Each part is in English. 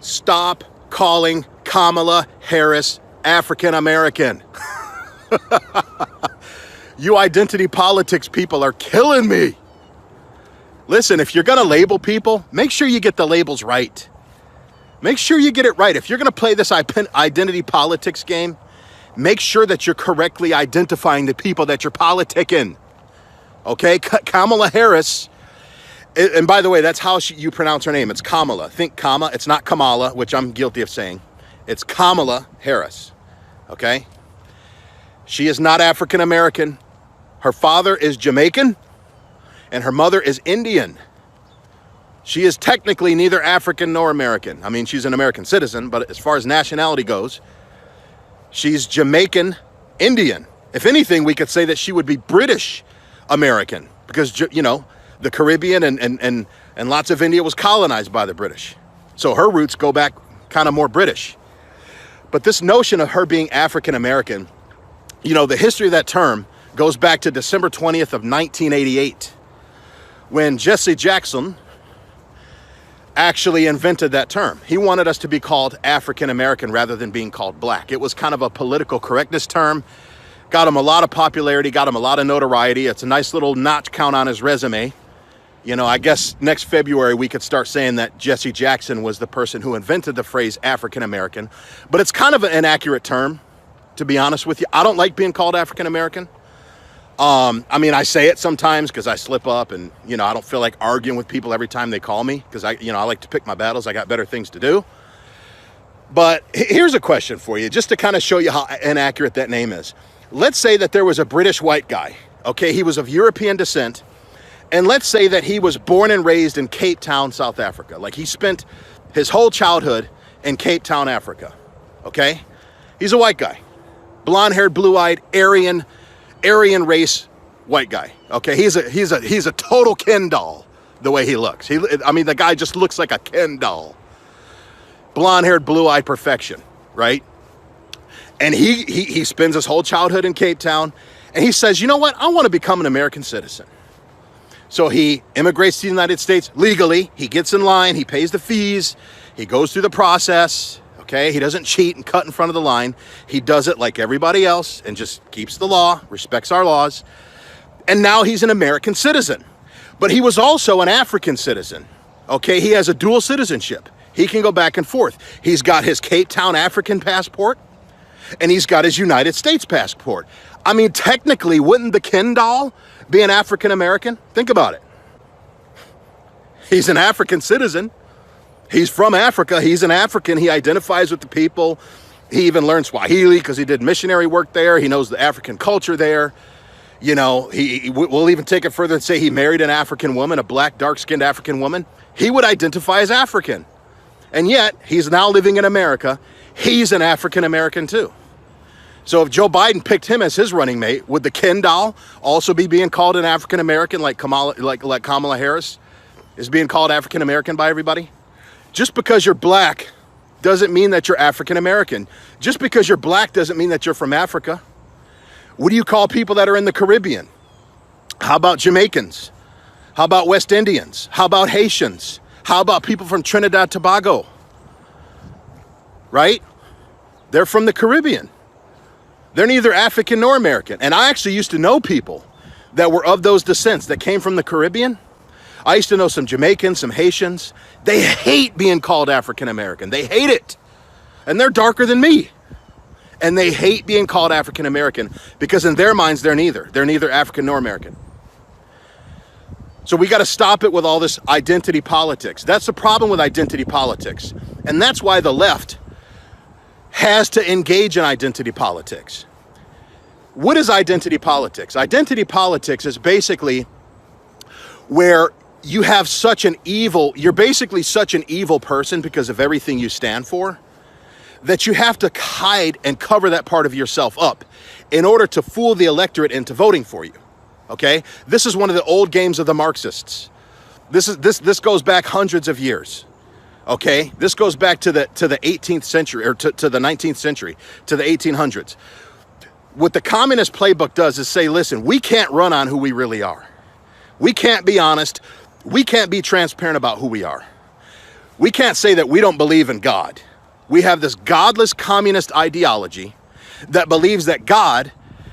Stop calling Kamala Harris African American. You identity politics people are killing me. Listen, if you're gonna label people, make sure you get the labels right. Make sure you get it right. If you're gonna play this identity politics game, make sure that you're correctly identifying the people that you're politicking. Okay, Kamala Harris, and by the way, that's how you pronounce her name. It's Kamala. Think Kama, it's not Kamala, which I'm guilty of saying. It's Kamala Harris, okay? She is not African American. Her father is Jamaican, and her mother is Indian. She is technically neither African nor American. I mean, she's an American citizen, but as far as nationality goes, she's Jamaican Indian. If anything, we could say that she would be British American because, you know, the Caribbean and lots of India was colonized by the British. So her roots go back kind of more British. But this notion of her being African American, you know, the history of that term goes back to December 20th of 1988, when Jesse Jackson actually invented that term. He wanted us to be called African American rather than being called black. It was kind of a political correctness term. Got him a lot of popularity, got him a lot of notoriety. It's a nice little notch count on his resume. You know, I guess next February we could start saying that Jesse Jackson was the person who invented the phrase African American. But it's kind of an inaccurate term, to be honest with you. I don't like being called African American. I mean, I say it sometimes because I slip up and, you know, I don't feel like arguing with people every time they call me because I like to pick my battles. I got better things to do. But here's a question for you, just to kind of show you how inaccurate that name is. Let's say that there was a British white guy, okay? He was of European descent. And let's say that he was born and raised in Cape Town, South Africa. Like he spent his whole childhood in Cape Town, Africa, okay? He's a white guy, blonde-haired, blue-eyed, Aryan race white guy, okay? He's a total Ken doll, the way he looks. I mean, the guy just looks like a Ken doll. Blonde-haired, blue-eyed perfection, right? And he spends his whole childhood in Cape Town, and he says, you know what? I want to become an American citizen. So he immigrates to the United States legally. He gets in line. He pays the fees. He goes through the process, okay? He doesn't cheat and cut in front of the line. He does it like everybody else and just keeps the law, respects our laws. And now he's an American citizen. But he was also an African citizen, okay? He has a dual citizenship. He can go back and forth. He's got his Cape Town African passport, and he's got his United States passport. I mean, technically, wouldn't the Ken doll be an African American? Think about it. He's an African citizen. He's from Africa. He's an African. He identifies with the people. He even learned Swahili because he did missionary work there. He knows the African culture there. You know, we'll even take it further and say he married an African woman, a black, dark-skinned African woman. He would identify as African. And yet, he's now living in America. He's an African American too. So if Joe Biden picked him as his running mate, would the Ken doll also be being called an African American like Kamala Harris is being called African American by everybody? Just because you're black doesn't mean that you're African American. Just because you're black doesn't mean that you're from Africa. What do you call people that are in the Caribbean? How about Jamaicans? How about West Indians? How about Haitians? How about people from Trinidad, Tobago? Right? They're from the Caribbean. They're neither African nor American. And I actually used to know people that were of those descents that came from the Caribbean. I used to know some Jamaicans, some Haitians. They hate being called African American. They hate it. And they're darker than me. And they hate being called African American because in their minds, they're neither. They're neither African nor American. So we got to stop it with all this identity politics. That's the problem with identity politics. And that's why the left has to engage in identity politics. What is identity politics? Identity politics is basically where you have you're basically such an evil person because of everything you stand for, that you have to hide and cover that part of yourself up in order to fool the electorate into voting for you. Okay? This is one of the old games of the Marxists. This goes back hundreds of years. Okay, this goes back to the 18th century or to the 19th century, to the 1800s. What the communist playbook does is say, listen, we can't run on who we really are. We can't be honest. We can't be transparent about who we are. We can't say that we don't believe in God. We have this godless communist ideology that believes that God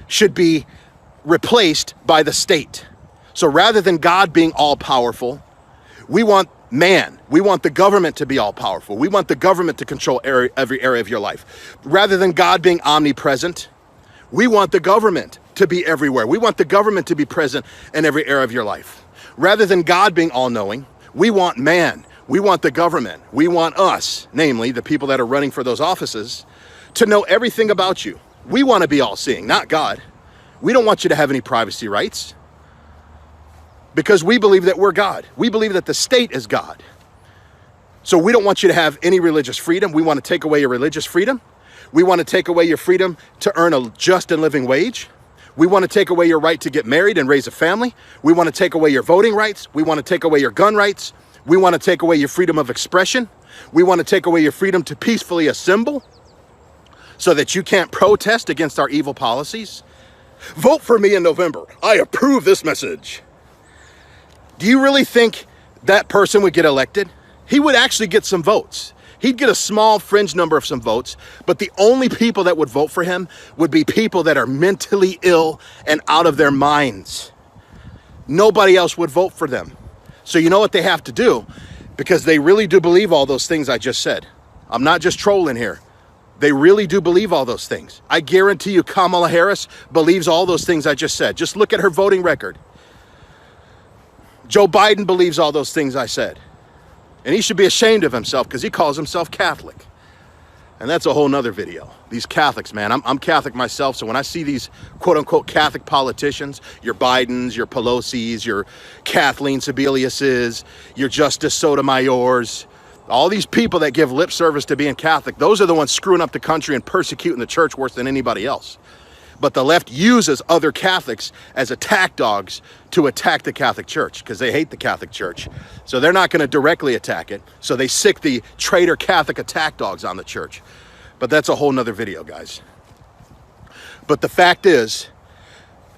should be replaced by the state. So rather than God being all-powerful, we want man. We want the government to be all-powerful. We want the government to control every area of your life. Rather than God being omnipresent, we want the government to be everywhere. We want the government to be present in every area of your life. Rather than God being all-knowing, we want man. We want the government. We want us, namely the people that are running for those offices, to know everything about you. We want to be all-seeing, not God. We don't want you to have any privacy rights because we believe that we're God. We believe that the state is God. So we don't want you to have any religious freedom. We want to take away your religious freedom. We want to take away your freedom to earn a just and living wage. We want to take away your right to get married and raise a family. We want to take away your voting rights. We want to take away your gun rights. We want to take away your freedom of expression. We want to take away your freedom to peacefully assemble so that you can't protest against our evil policies. Vote for me in November. I approve this message. Do you really think that person would get elected? He would actually get some votes. He'd get a small fringe number of some votes, but the only people that would vote for him would be people that are mentally ill and out of their minds. Nobody else would vote for them. So you know what they have to do? Because they really do believe all those things I just said. I'm not just trolling here. They really do believe all those things. I guarantee you Kamala Harris believes all those things I just said. Just look at her voting record. Joe Biden believes all those things I said. And he should be ashamed of himself because he calls himself Catholic. And that's a whole nother video. These Catholics, man, I'm Catholic myself. So when I see these quote unquote Catholic politicians, your Bidens, your Pelosi's, your Kathleen Sebelius's, your Justice Sotomayor's, all these people that give lip service to being Catholic, those are the ones screwing up the country and persecuting the church worse than anybody else. But the left uses other Catholics as attack dogs to attack the Catholic Church because they hate the Catholic Church. So they're not going to directly attack it. So they sick the traitor Catholic attack dogs on the church. But that's a whole nother video, guys. But the fact is,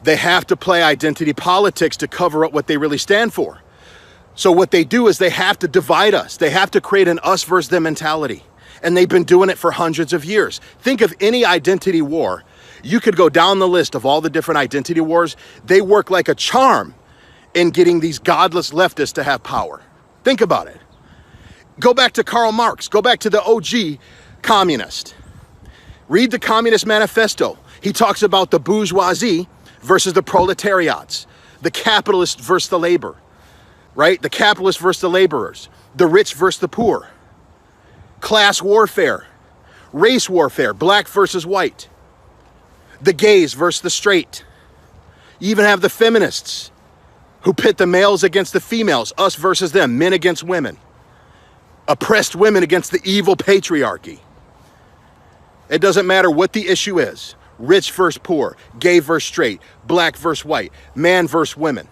they have to play identity politics to cover up what they really stand for. So what they do is they have to divide us. They have to create an us versus them mentality. And they've been doing it for hundreds of years. Think of any identity war. You could go down the list of all the different identity wars. They work like a charm in getting these godless leftists to have power. Think about it. Go back to Karl Marx. Go back to the OG communist. Read the Communist Manifesto. He talks about the bourgeoisie versus the proletariats, the capitalists versus the labor, right? The capitalists versus the laborers, the rich versus the poor, class warfare, race warfare, black versus white, the gays versus the straight. You even have the feminists who pit the males against the females, us versus them, men against women, oppressed women against the evil patriarchy. It doesn't matter what the issue is. Rich versus poor, gay versus straight, black versus white, man versus women.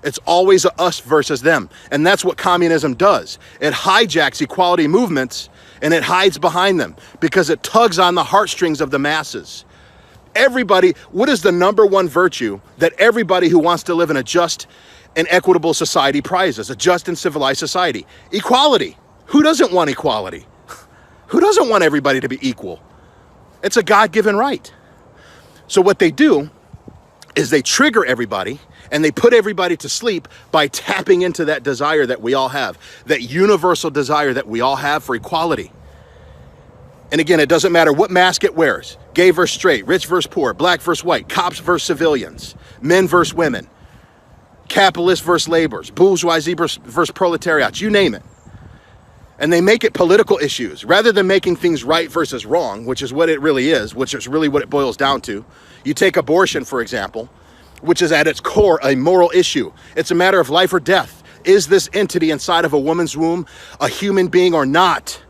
It's always a us versus them. And that's what communism does. It hijacks equality movements and it hides behind them because it tugs on the heartstrings of the masses. Everybody, what is the number one virtue that everybody who wants to live in a just and equitable society prizes? A just and civilized society. Equality. Who doesn't want equality? Who doesn't want everybody to be equal? It's a God-given right. So what they do is they trigger everybody and they put everybody to sleep by tapping into that desire that we all have, that universal desire that we all have for equality. And again, it doesn't matter what mask it wears. Gay versus straight, rich versus poor, black versus white, cops versus civilians, men versus women, capitalists versus laborers, bourgeoisie versus proletariats, you name it. And they make it political issues rather than making things right versus wrong, which is what it really is, which is really what it boils down to. You take abortion, for example, which is at its core a moral issue. It's a matter of life or death. Is this entity inside of a woman's womb a human being or not?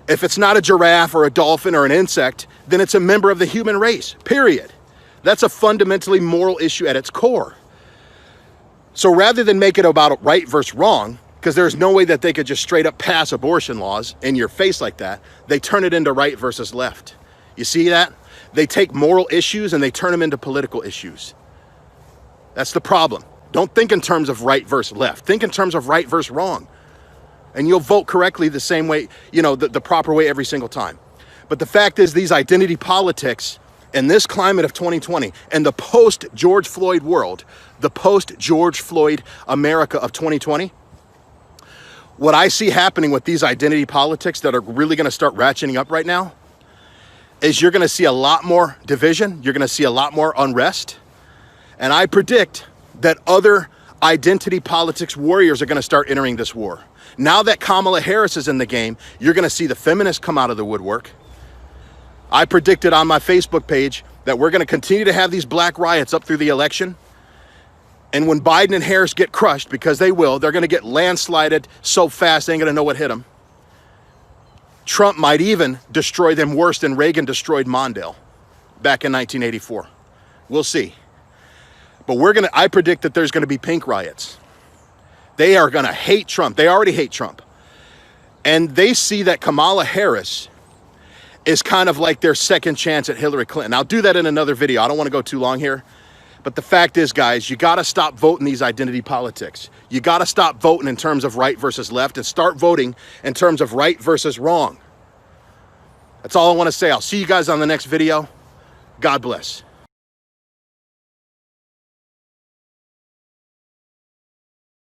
If it's not a giraffe or a dolphin or an insect, then it's a member of the human race, period. That's a fundamentally moral issue at its core. So rather than make it about right versus wrong, because there's no way that they could just straight up pass abortion laws in your face like that, they turn it into right versus left. You see that? They take moral issues and they turn them into political issues. That's the problem. Don't think in terms of right versus left. Think in terms of right versus wrong. And you'll vote correctly the same way, you know, the proper way every single time. But the fact is, these identity politics in this climate of 2020 and the post-George Floyd world, the post-George Floyd America of 2020, what I see happening with these identity politics that are really going to start ratcheting up right now is you're going to see a lot more division. You're going to see a lot more unrest. And I predict that other identity politics warriors are going to start entering this war. Now that Kamala Harris is in the game, you're going to see the feminists come out of the woodwork. I predicted on my Facebook page that we're going to continue to have these black riots up through the election. And when Biden and Harris get crushed, because they will, they're going to get landslided so fast they ain't going to know what hit them. Trump might even destroy them worse than Reagan destroyed Mondale back in 1984. We'll see. But I predict that there's going to be pink riots. They are going to hate Trump. They already hate Trump. And they see that Kamala Harris is kind of like their second chance at Hillary Clinton. I'll do that in another video. I don't want to go too long here. But the fact is, guys, you got to stop voting these identity politics. You got to stop voting in terms of right versus left and start voting in terms of right versus wrong. That's all I want to say. I'll see you guys on the next video. God bless.